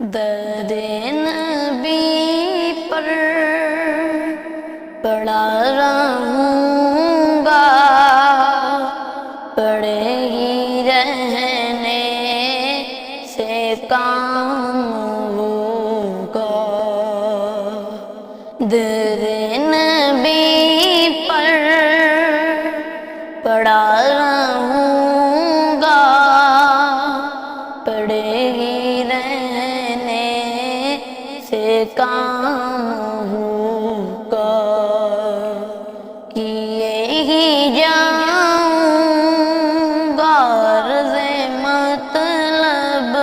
درد نبی پر پڑا رہوں گا، پڑے ہی رہنے سے کام ہوگا۔ درد نبی پر پڑا رہوں گا، پڑے ہی رہنے سے کام ہوگا۔ کیے ہی جاؤں گا عرض مطلب،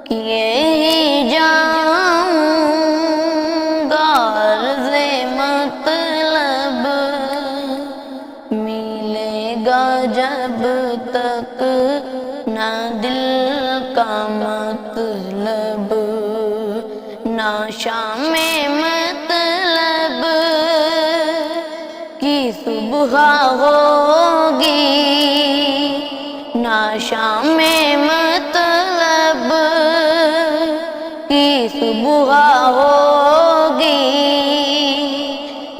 کیے ہی جاؤں گا عرض مطلب، ملے گا جب تک نہ دل کا مطلب، نہ شام مطلب کی صبح ہوگی، نہ شام مطلب کی صبح ہوگی،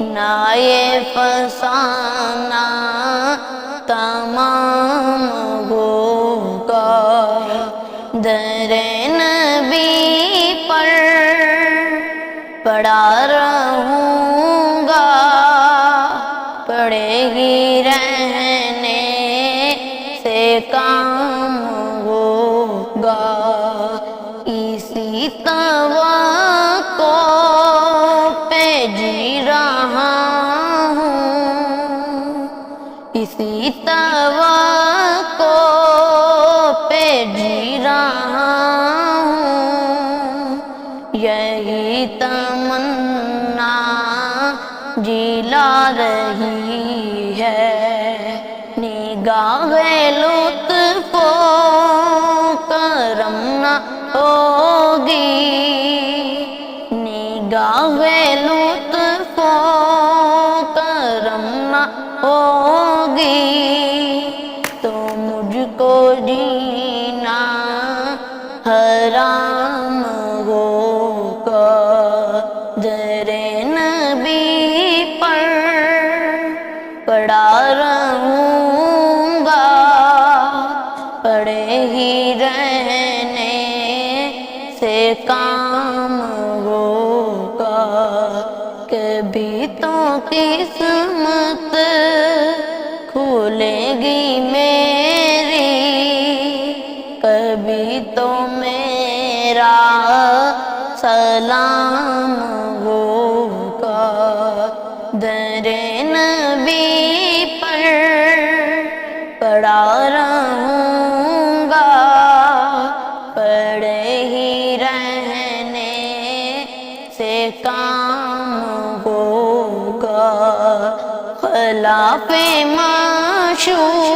نہ یہ فسانہ تمام ہوگا۔ در نبی پر پڑا رہوں گا، پڑے ہی رہنے سے کام ہوگا۔ اسی توقع پہ جی رہا ہوں، اسی توقع پہ جی رہا ہوں، یہی تمنا جلا رہی ہے۔ نگاہ لطف و کرم نہ ہوگی، نگاہ لطف و کرم نہ ہوگی، تو مجھ کو جینا حرام ہوگا۔ در نبی پر پڑا رہوں گا، پڑے ہی رہنے سے کام ہوگا۔ کبھی تو قسمت کھلے گی میری، کبھی تو میرا سلام ہوگا۔ در نبی پر پڑا رہوں گا، پڑے ہی رہنے سے کام ہوگا۔ خلاف معشوق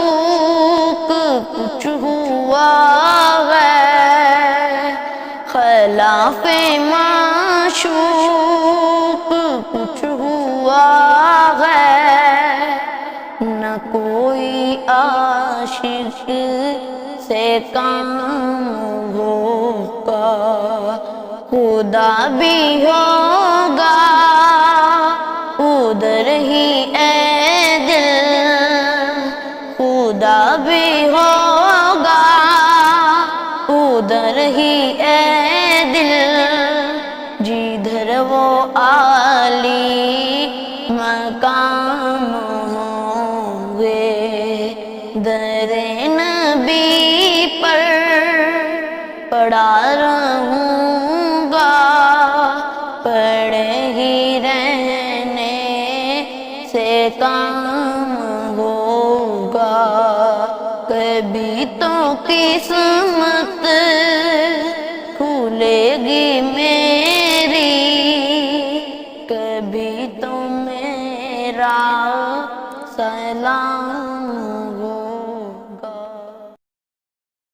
کچھ ہوا ہے، خلاف معشوق کچھ ہوا ہے، نہ کوئی عاشق سے کام ہوگا۔ خدا بھی ہوگا ادھر ہی اے دل، خدا بھی ہوگا ادھر ہی اے دل، جدھر وہ عالی مقام ہوں گے۔ در نبی پر پڑا رہوں گا، پڑے ہی رہنے سے کام ہوگا۔ کبھی تو قسمت کھلے گی